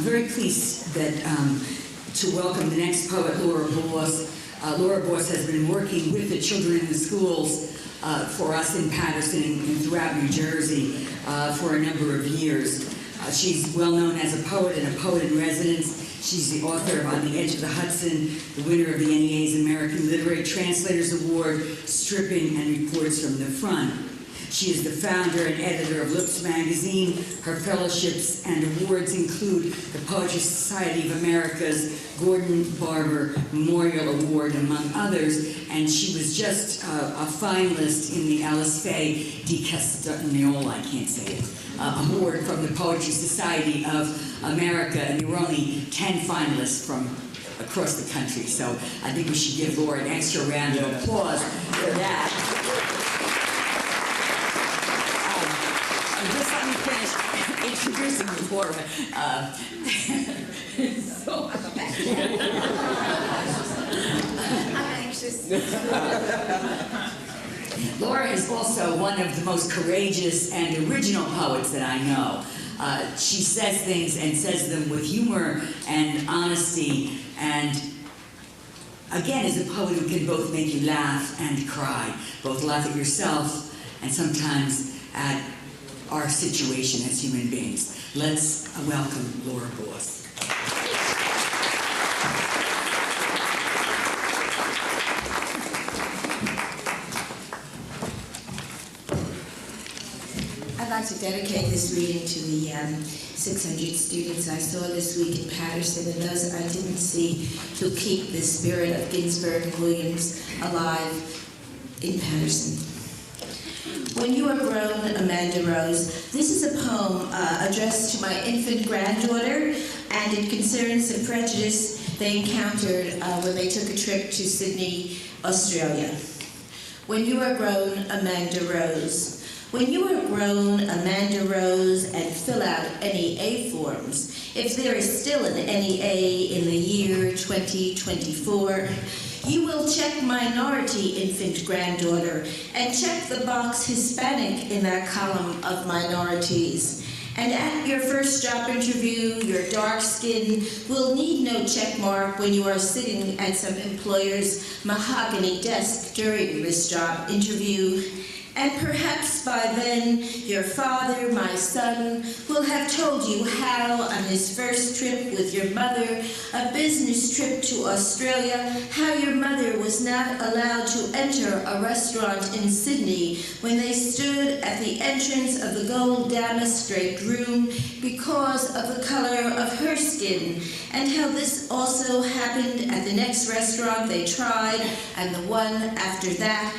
very pleased that to welcome the next poet, Laura Boss. Laura Boss has been working with the children in the schools for us in Paterson and throughout New Jersey for a number of years. She's well known as a poet and a poet in residence. She's the author of On the Edge of the Hudson, the winner of the NEA's American Literary Translators Award, Stripping and Reports from the Front. She is the founder and editor of Lips magazine. Her fellowships and awards include the Poetry Society of America's Gordon Barber Memorial Award, among others, and she was just a finalist in the Alice Faye di Castagnoli, I can't say it, award from the Poetry Society of America, and there were only 10 finalists from across the country, so I think we should give Laura an extra round of applause for that. Just let me finish introducing Laura. I'm anxious. Laura is also one of the most courageous and original poets that I know. She says things and says them with humor and honesty, and again, is a poet who can both make you laugh and cry, both laugh at yourself and sometimes at our situation as human beings. Let's welcome Laura Boss. I'd like to dedicate this reading to the 600 students I saw this week in Paterson and those I didn't see, to keep the spirit of Ginsberg and Williams alive in Paterson. When you are grown, Amanda Rose, this is a poem addressed to my infant granddaughter, and it concerns some prejudice they encountered when they took a trip to Sydney, Australia. When you are grown, Amanda Rose. When you are grown, Amanda Rose, and fill out NEA forms, if there is still an NEA in the year 2024, you will check minority infant granddaughter and check the box Hispanic in that column of minorities. And at your first job interview, your dark skin will need no check mark when you are sitting at some employer's mahogany desk during this job interview. And perhaps by then, your father, my son, will have told you how, on his first trip with your mother, a business trip to Australia, how your mother was not allowed to enter a restaurant in Sydney when they stood at the entrance of the gold damask-draped room because of the color of her skin, and how this also happened at the next restaurant they tried, and the one after that.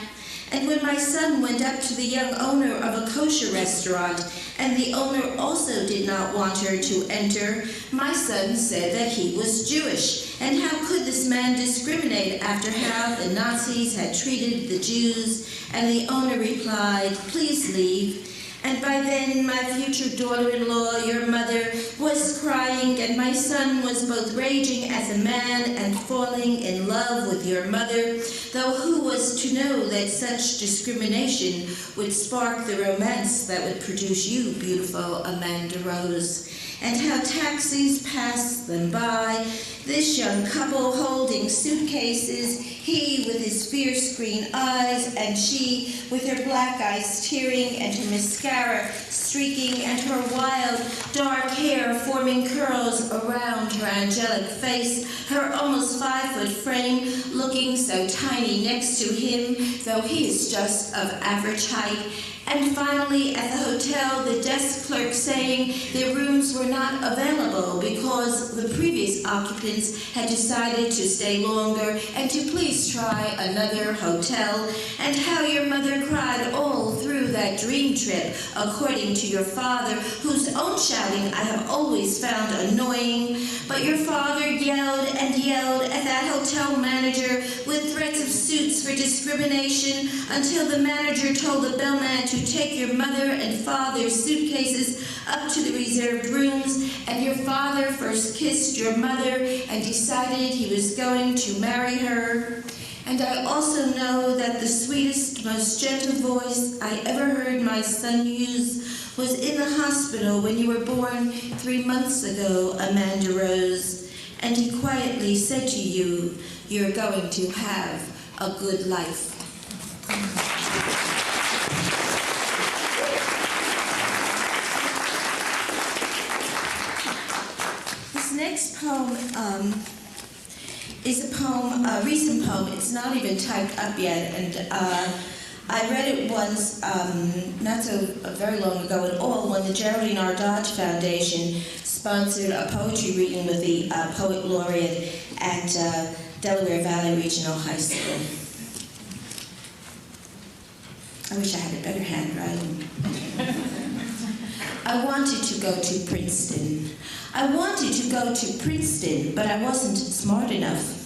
And when my son went up to the young owner of a kosher restaurant, and the owner also did not want her to enter, my son said that he was Jewish, and how could this man discriminate after how the Nazis had treated the Jews? And the owner replied, "Please leave." And by then, my future daughter-in-law, your mother, was crying, and my son was both raging as a man and falling in love with your mother, though who was to know that such discrimination would spark the romance that would produce you, beautiful Amanda Rose? And how taxis passed them by, this young couple holding suitcases, he with his fierce green eyes, and she with her black eyes tearing and her mascara streaking and her wild dark hair forming curls around her angelic face, her almost 5-foot frame looking so tiny next to him, though he is just of average height. And finally, at the hotel, the desk clerk saying their rooms were not available because the previous occupants had decided to stay longer and to please try another hotel, and how your mother cried all through that dream trip, according to your father, whose own shouting I have always found annoying. But your father yelled and yelled at that hotel manager with threats of suits for discrimination until the manager told the bellman to take your mother and father's suitcases up to the reserved rooms, and your father first kissed your mother and decided he was going to marry her. And I also know that the sweetest, most gentle voice I ever heard my son use was in the hospital when you were born 3 months ago, Amanda Rose, and he quietly said to you, you're going to have a good life. This next poem is a poem, a recent poem. It's not even typed up yet, and I read it once, not so very long ago at all, when the Geraldine R. Dodge Foundation sponsored a poetry reading with the poet laureate at Delaware Valley Regional High School. I wish I had a better handwriting. I wanted to go to Princeton. I wanted to go to Princeton, but I wasn't smart enough.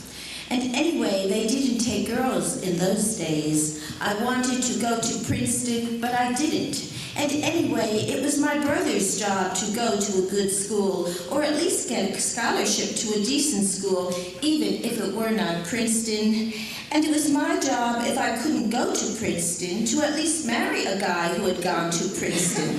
And anyway, they didn't take girls in those days. I wanted to go to Princeton, but I didn't. And anyway, it was my brother's job to go to a good school, or at least get a scholarship to a decent school, even if it were not Princeton. And it was my job, if I couldn't go to Princeton, to at least marry a guy who had gone to Princeton.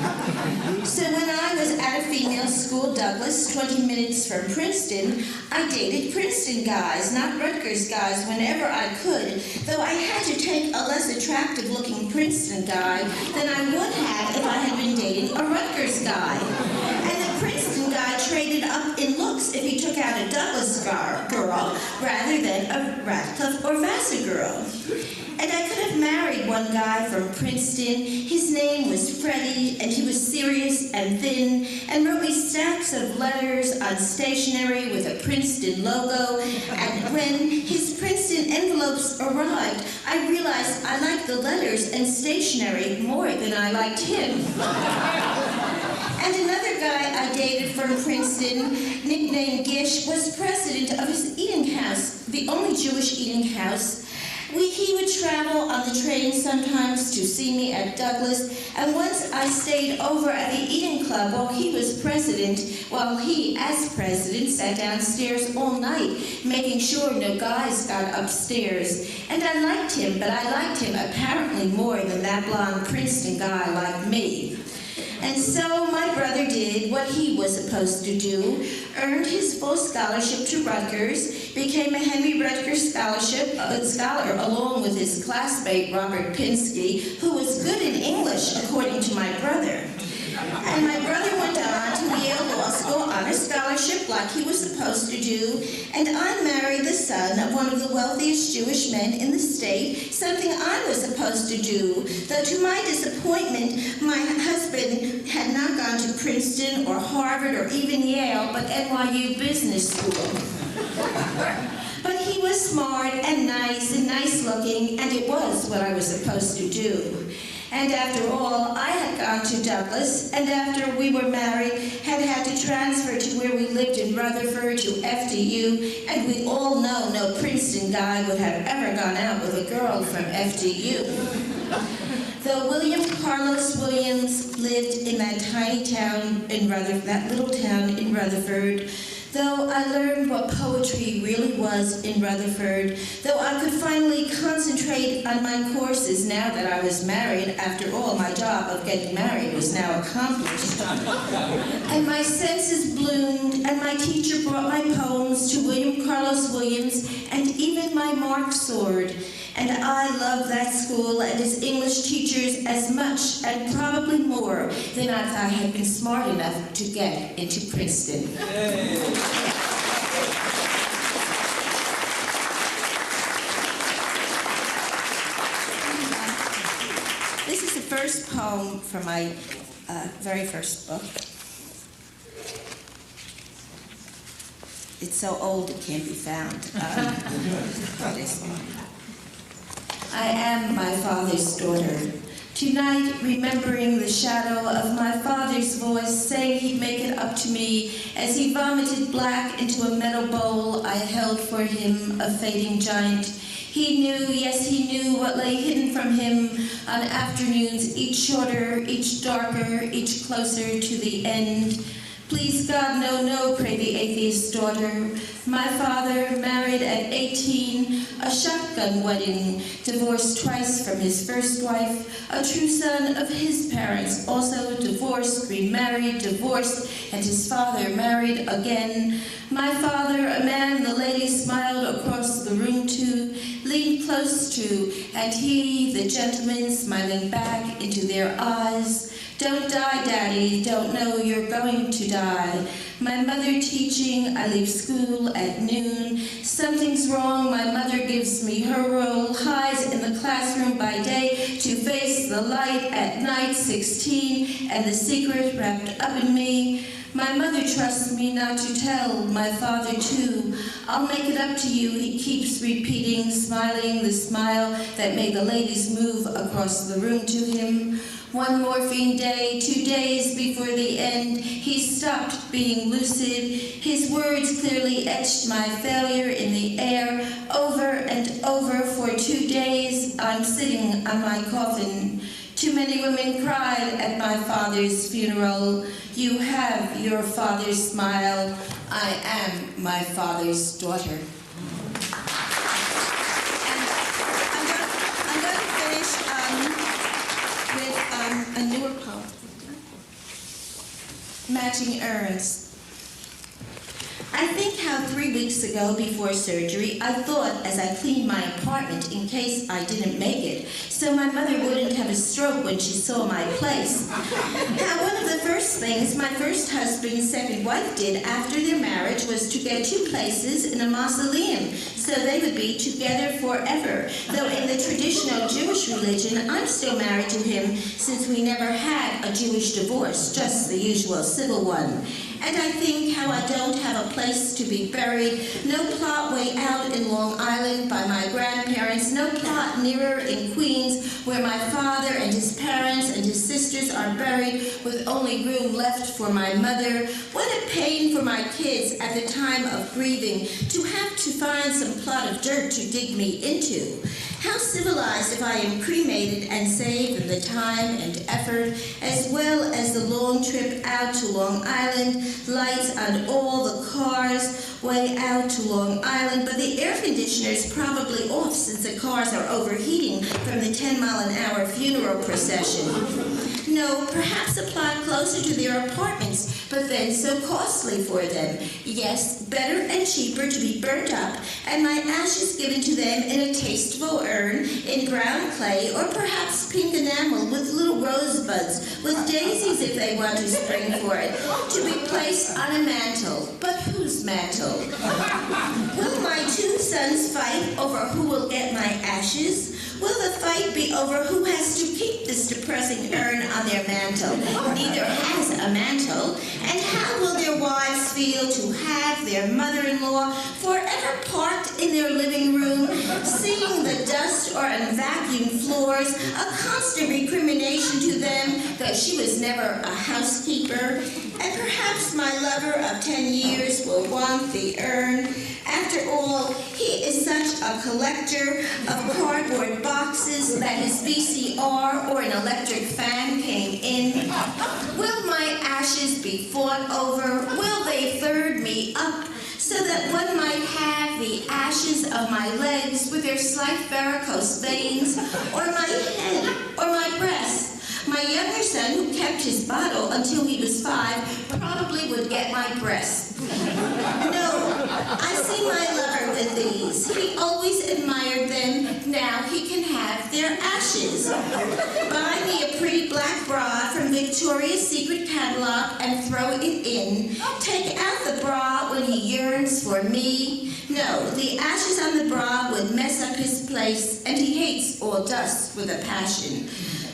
So when I was at a female school, Douglas, 20 minutes from Princeton, I dated Princeton guys, not Rutgers guys, whenever I could, though I had to take a less attractive-looking Princeton guy than I would have if I had been dating a Rutgers guy. And the Princeton guy traded up in looks if he took out a Douglas girl rather than a Radcliffe or Vassar girl. And I could have married one guy from Princeton. His name was Freddie, and he was serious and thin, and wrote me stacks of letters on stationery with a Princeton logo. And when his Princeton envelopes arrived, I realized I liked the letters and stationery more than I liked him. And another guy I dated from Princeton, nicknamed Gish, was president of his eating house, the only Jewish eating house. He would travel on the train sometimes to see me at Douglas, and once I stayed over at the eating club while he was president, while he, as president, sat downstairs all night, making sure no guys got upstairs. And I liked him, but I liked him apparently more than that blonde Princeton guy liked me. And so my brother did what he was supposed to do, earned his full scholarship to Rutgers, became a Henry Rutgers scholar along with his classmate Robert Pinsky, who was good in English, according to my brother. And my brother went on to Yale Law School on a scholarship like he was supposed to do, and I married the son of one of the wealthiest Jewish men in the state, something I was supposed to do, though to my disappointment, my husband had not gone to Princeton or Harvard or even Yale, but NYU Business School. But he was smart and nice looking, and it was what I was supposed to do. And after all, I had gone to Douglas, and after we were married, had to transfer to where we lived in Rutherford to FDU, and we all know no Princeton guy would have ever gone out with a girl from FDU. Though William Carlos Williams lived in that tiny town in that little town in Rutherford, though I learned what poetry really was in Rutherford, though I could finally concentrate on my courses now that I was married, after all, my job of getting married was now accomplished. And my senses bloomed, and my teacher brought my poems to William Carlos Williams, and even my mark soared. And I loved that school and its English teachers as much, and probably more, than if I had been smart enough to get into Princeton. This is the first poem from my very first book. It's so old it can't be found. This one. I am my father's daughter. Tonight, remembering the shadow of my father's voice saying he'd make it up to me as he vomited black into a metal bowl I held for him, a fading giant. He knew, yes, he knew what lay hidden from him on afternoons, each shorter, each darker, each closer to the end. Please God, no, no, prayed the atheist daughter. My father, married at 18, a shotgun wedding, divorced twice from his first wife, a true son of his parents, also divorced, remarried, divorced, and his father married again. My father, a man the lady smiled across the room to, leaned close to, and he, the gentleman, smiling back into their eyes. Don't die, Daddy, don't know you're going to die. My mother teaching, I leave school at noon. Something's wrong, my mother gives me her role, hides in the classroom by day to face the light at night, 16, and the secret wrapped up in me. My mother trusts me not to tell, my father too. I'll make it up to you, he keeps repeating, smiling the smile that made the ladies move across the room to him. One morphine day, 2 days before the end, he stopped being lucid. His words clearly etched my failure in the air. Over and over for 2 days, I'm sitting on my coffin. Too many women cried at my father's funeral. You have your father's smile. I am my father's daughter. I'm going to finish with a newer poem, Matching Urns. I think how 3 weeks ago before surgery, I thought as I cleaned my apartment in case I didn't make it, so my mother wouldn't have a stroke when she saw my place. How one of the first things my first husband's second wife did after their marriage was to get 2 places in a mausoleum, so they would be together forever. Though in the traditional Jewish religion, I'm still married to him since we never had a Jewish divorce, just the usual civil one. And I think how I don't have a place to be buried, no plot way out in Long Island by my grandparents, no plot nearer in Queens where my father and his parents and his sisters are buried with only room left for my mother. What a pain for my kids at the time of grieving to have to find some plot of dirt to dig me into. How civilized if I am cremated and saved the time and effort, as well as the long trip out to Long Island, lights on all the cars way out to Long Island, but the air conditioner's probably off since the cars are overheating from the 10-mile-an-hour funeral procession. No, perhaps a plot closer to their apartments, but then so costly for them. Yes, better and cheaper to be burnt up, and my ashes given to them in a tasteful urn, in brown clay, or perhaps pink enamel with little rosebuds, with daisies if they want to spring for it, to be placed on a mantle. But whose mantle? Will my 2 sons fight over who will get my ashes? Will the fight be over who has to keep this depressing urn on their mantle? Neither has a mantle. And how will their wives feel to have their mother-in-law forever parked in their living room, seeing the dust or unvacuumed floors, a constant recrimination to them that she was never a housekeeper? And perhaps my lover of 10 years will want the urn. After all, he is such a collector of cardboard boxes that his VCR or an electric fan came in. Will my ashes be fought over? Will they third me up so that one might have the ashes of my legs with their slight varicose veins, or my head, or my breast? My younger son, who kept his bottle until he was 5, probably would get my breast. No, I see my lover with these. He always admired them. Now he can have their ashes. Buy me a pretty black bra from Victoria's Secret catalog and throw it in. Take out the bra when he yearns for me. No, the ashes on the bra would mess up his place, and he hates all dust with a passion.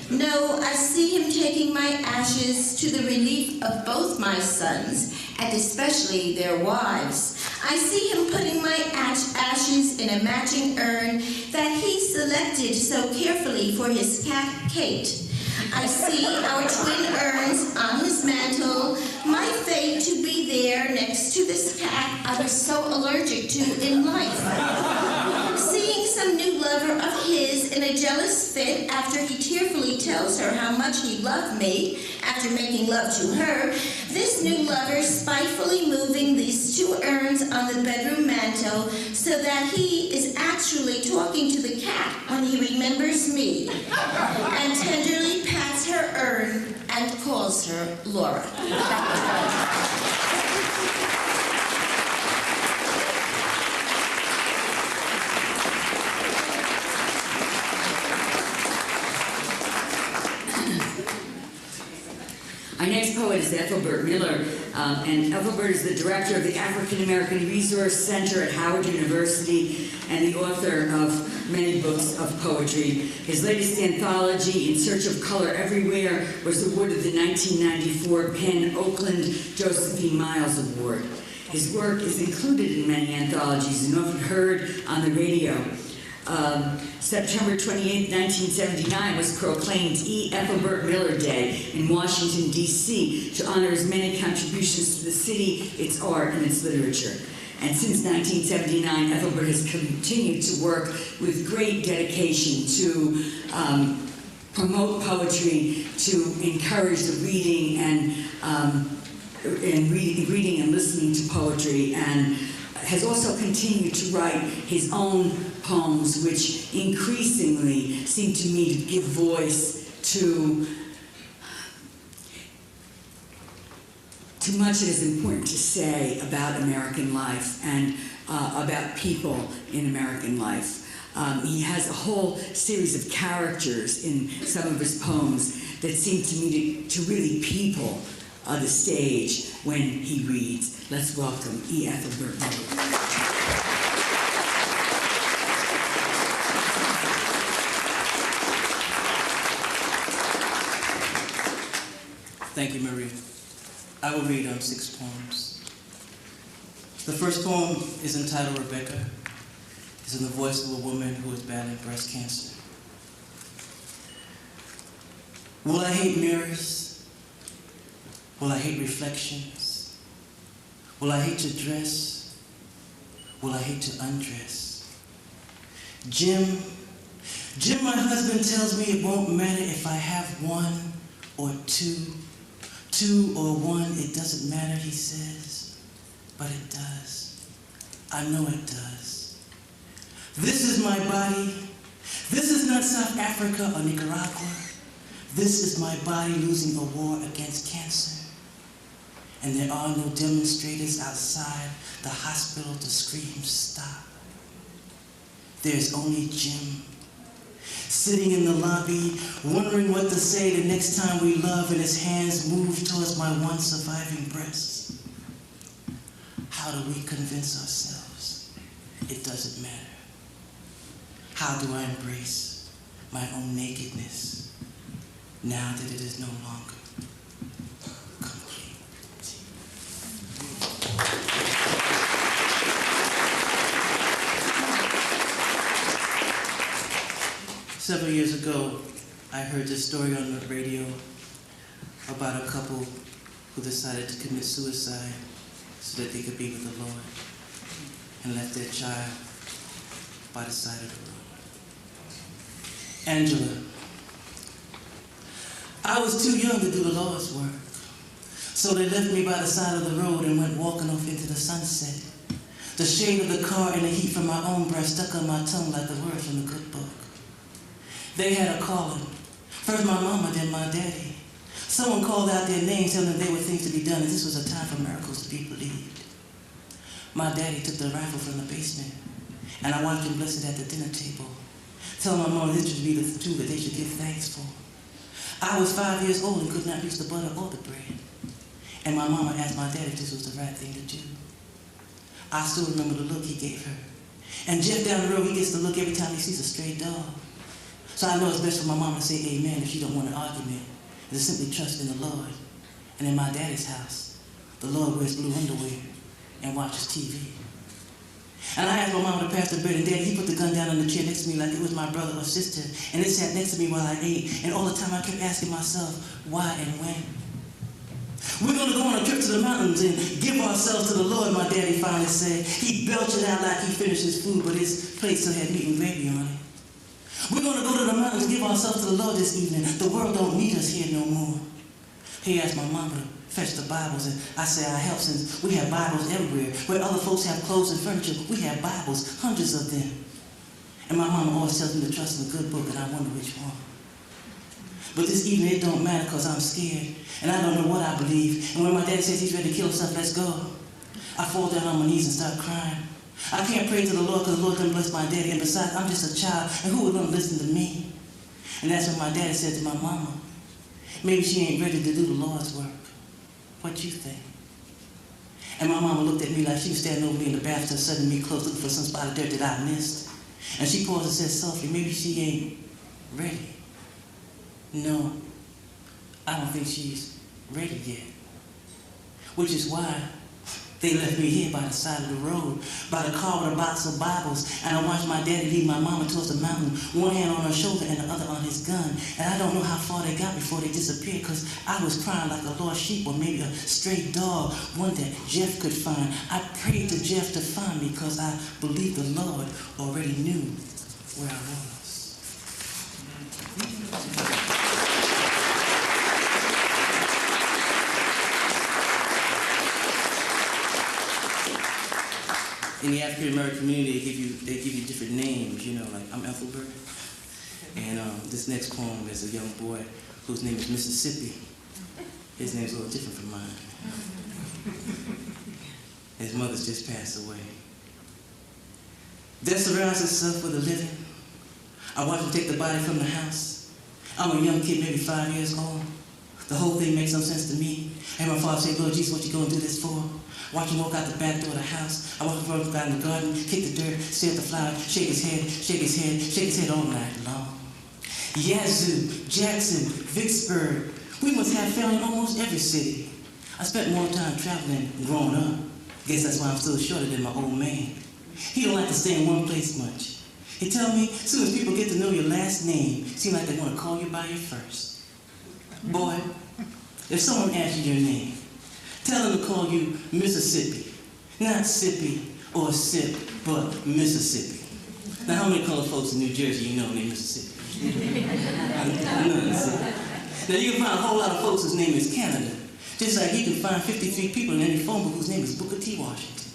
No, I see him taking my ashes to the relief of both my sons, and especially their wives. I see him putting my ashes in a matching urn that he selected so carefully for his cat, Kate. I see our twin urns on his mantle, my fate to be there next to this cat I was so allergic to in life. Seeing some new love lover of his in a jealous fit after he tearfully tells her how much he loved me after making love to her, this new lover spitefully moving these two urns on the bedroom mantel so that he is actually talking to the cat when he remembers me, and tenderly pats her urn and calls her Laura. Our next poet is Ethelbert Miller, and Ethelbert is the director of the African American Resource Center at Howard University and the author of many books of poetry. His latest anthology, In Search of Color Everywhere, was awarded the 1994 Penn Oakland Josephine Miles Award. His work is included in many anthologies and often heard on the radio. September 28, 1979 was proclaimed E. Ethelbert Miller Day in Washington, D.C. to honor his many contributions to the city, its art, and its literature. And since 1979, Ethelbert has continued to work with great dedication to promote poetry, to encourage the reading and reading and listening to poetry, and has also continued to write his own poems, which increasingly seem to me to give voice to much that is important to say about American life and about people in American life. He has a whole series of characters in some of his poems that seem to me to really people the stage when he reads. Let's welcome E. Ethelbert Miller. Thank you, Maria. I will read 6 poems. The first poem is entitled Rebecca. It's in the voice of a woman who is battling breast cancer. Will I hate mirrors? Will I hate reflections? Will I hate to dress? Will I hate to undress? Jim, my husband tells me it won't matter if I have 1 or 2. 2 or 1, it doesn't matter, he says, but it does. I know it does. This is my body. This is not South Africa or Nicaragua. This is my body losing a war against cancer. And there are no demonstrators outside the hospital to scream, stop. There's only Jim, sitting in the lobby, wondering what to say the next time we love, and his hands move towards my one surviving breast. How do we convince ourselves it doesn't matter? How do I embrace my own nakedness now that it is no longer complete? Several years ago, I heard this story on the radio about a couple who decided to commit suicide so that they could be with the Lord, and left their child by the side of the road. Angela. I was too young to do the Lord's work, so they left me by the side of the road and went walking off into the sunset. The shade of the car and the heat from my own breath stuck on my tongue like the words from the good book. They had a calling. First my mama, then my daddy. Someone called out their names, telling them there were things to be done, and this was a time for miracles to be believed. My daddy took the rifle from the basement, and I watched him bless it at the dinner table, telling my mom this should be the two that they should give thanks for. I was 5 years old and could not reach the butter or the bread, and my mama asked my daddy if this was the right thing to do. I still remember the look he gave her. And Jeff down the road, he gets the look every time he sees a stray dog. So I know it's best for my mom to say amen if she don't want an argument, and to simply trust in the Lord. And in my daddy's house, the Lord wears blue underwear and watches TV. And I asked my mom to pass the bread, and Daddy, he put the gun down on the chair next to me like it was my brother or sister, and it sat next to me while I ate. And all the time I kept asking myself, why and when? We're going to go on a trip to the mountains and give ourselves to the Lord, my daddy finally said. He belched it out like he finished his food, but his plate still had meat and gravy on it. We're going to go to the mountains and give ourselves to the Lord this evening. The world don't need us here no more. He asked my mama to fetch the Bibles, and I said I help since we have Bibles everywhere. Where other folks have clothes and furniture, we have Bibles, hundreds of them. And my mama always tells me to trust in a good book, and I wonder which one. But this evening it don't matter because I'm scared, and I don't know what I believe. And when my daddy says he's ready to kill himself, let's go, I fall down on my knees and start crying. I can't pray to the Lord because the Lord doesn't bless my daddy, and besides, I'm just a child, and who would want to listen to me? And that's when my daddy said to my mama, maybe she ain't ready to do the Lord's work. What you think? And my mama looked at me like she was standing over me in the bathtub, suddenly me close, looking for some spot of dirt that I missed. And she paused and said softly, maybe she ain't ready. No, I don't think she's ready yet. Which is why they left me here by the side of the road, by the car with a box of Bibles, and I watched my daddy lead my mama towards the mountain, one hand on her shoulder and the other on his gun. And I don't know how far they got before they disappeared, because I was crying like a lost sheep or maybe a stray dog, one that Jeff could find. I prayed to Jeff to find me because I believed the Lord already knew where I was. In the African American community, they give you different names, you know, like I'm Ethelbert. And this next poem is a young boy whose name is Mississippi. His name's a little different from mine. His mother's just passed away. Death surrounds itself with a living. I watch him take the body from the house. I'm a young kid, maybe 5 years old. The whole thing makes no sense to me. And my father said, Lord Jesus, what you gonna do this for? Watch him walk out the back door of the house. I watch him run out in the garden, kick the dirt, stare at the flowers, shake his head, shake his head, shake his head all night long. Yazoo, Jackson, Vicksburg. We must have family in almost every city. I spent more time traveling than growing up. Guess that's why I'm still shorter than my old man. He don't like to stay in one place much. He tell me, as soon as people get to know your last name, it seems like they want to call you by your first. Boy, if someone asks you your name, tell them to call you Mississippi. Not Sippy or Sip, but Mississippi. Now, how many colored folks in New Jersey you know named Mississippi? None. Now, you can find a whole lot of folks whose name is Canada, just like you can find 53 people in any phone book whose name is Booker T. Washington.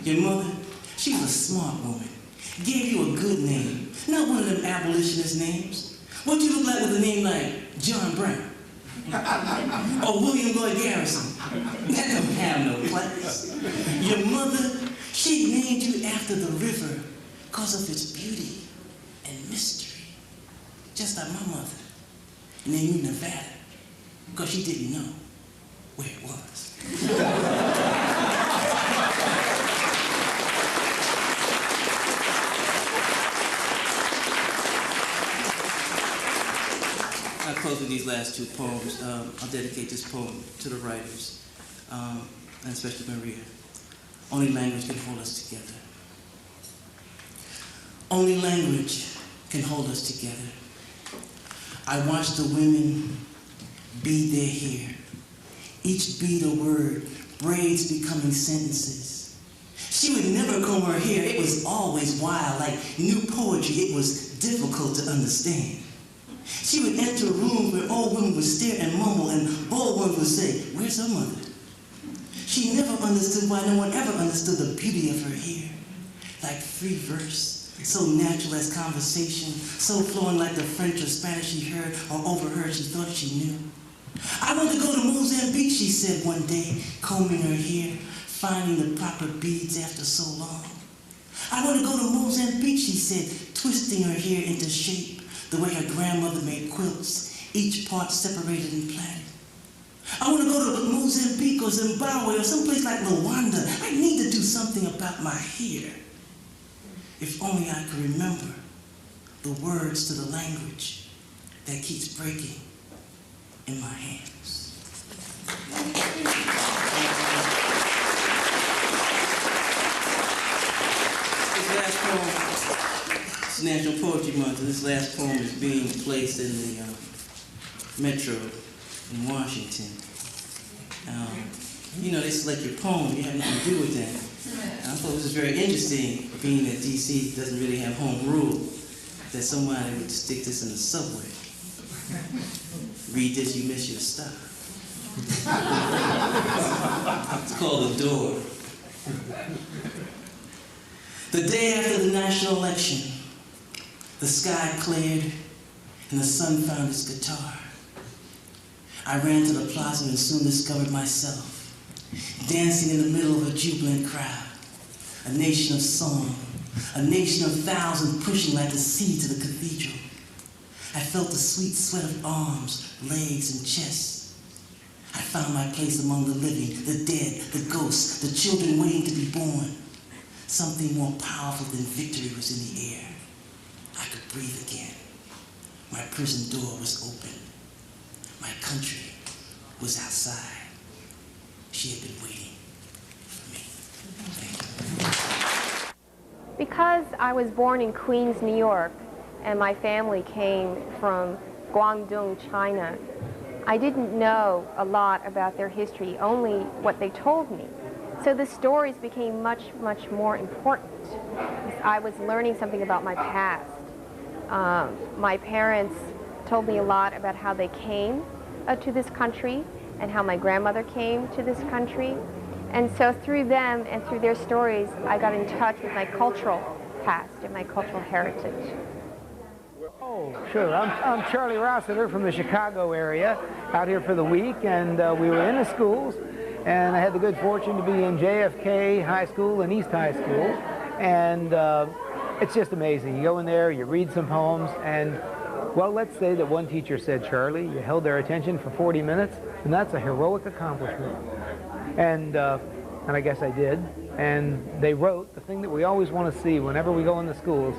Your mother, she was a smart woman. Gave you a good name, not one of them abolitionist names. What you look like with a name like John Brown? Or William Lloyd Garrison? That don't have no place. Your mother, she named you after the river because of its beauty and mystery. Just like my mother named you Nevada because she didn't know where it was. I'll close with these last two poems. I'll dedicate this poem to the writers, and especially Maria. Only language can hold us together. Only language can hold us together. I watch the women bead their hair. Each bead a word, braids becoming sentences. She would never comb her hair. It was always wild, like new poetry. It was difficult to understand. She would enter rooms where old women would stare and mumble, and bold ones would say, where's her mother? She never understood why no one ever understood the beauty of her hair. Like free verse, so natural as conversation, so flowing like the French or Spanish she heard or overheard she thought she knew. I want to go to Mozambique, she said one day, combing her hair, finding the proper beads after so long. I want to go to Mozambique, she said, twisting her hair into shape, the way her grandmother made quilts, each part separated and plaited. I want to go to Mozambique or Zimbabwe or someplace like Rwanda. I need to do something about my hair. If only I could remember the words to the language that keeps breaking in my hands. This last poem, it's National Poetry Month, and this last poem is being placed in the Metro in Washington. You know, they select your poem, you have nothing to do with that. I thought this was very interesting, being that D.C. doesn't really have home rule. that somebody would stick this in the subway. Read this, you miss your stop. It's called The Door. The day after the national election, the sky cleared and the sun found its guitar. I ran to the plaza and soon discovered myself dancing in the middle of a jubilant crowd, a nation of song, a nation of thousands pushing like the sea to the cathedral. I felt the sweet sweat of arms, legs, and chests. I found my place among the living, the dead, the ghosts, the children waiting to be born. Something more powerful than victory was in the air. I could breathe again. My prison door was open. My country was outside. She had been waiting for me. Thank you. Because I was born in Queens, New York, and my family came from Guangdong, China, I didn't know a lot about their history, only what they told me. So the stories became much, much more important. I was learning something about my past. My parents told me a lot about how they came to this country and how my grandmother came to this country. And so through them and through their stories, I got in touch with my cultural past and my cultural heritage. Oh, sure. I'm Charlie Rossiter from the Chicago area, out here for the week, and we were in the schools, and I had the good fortune to be in JFK High School and East High School, and it's just amazing. You go in there, you read some poems, and, well, let's say that one teacher said, Charlie, you held their attention for 40 minutes, and that's a heroic accomplishment. And I guess I did, and they wrote, the thing that we always want to see whenever we go in the schools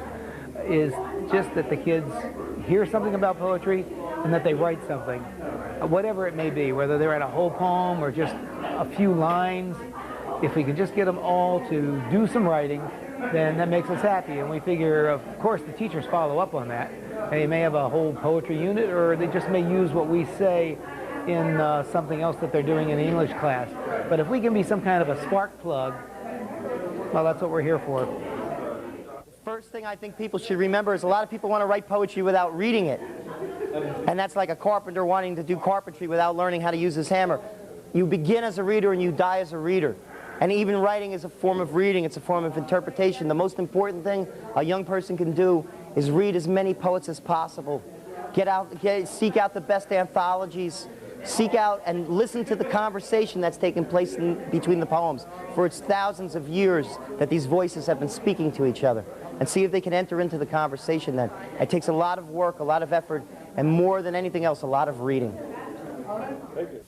is just that the kids hear something about poetry and that they write something, whatever it may be, whether they're at a whole poem or just a few lines. If we can just get them all to do some writing, then that makes us happy. And we figure, of course, the teachers follow up on that. They may have a whole poetry unit, or they just may use what we say in something else that they're doing in English class. But if we can be some kind of a spark plug, well, that's what we're here for. First thing I think people should remember is a lot of people want to write poetry without reading it. And that's like a carpenter wanting to do carpentry without learning how to use his hammer. You begin as a reader and you die as a reader. And even writing is a form of reading, it's a form of interpretation. The most important thing a young person can do is read as many poets as possible. Seek out the best anthologies. Seek out and listen to the conversation that's taken place between the poems. For it's thousands of years that these voices have been speaking to each other. And see if they can enter into the conversation then. It takes a lot of work, a lot of effort, and more than anything else, a lot of reading. Thank you.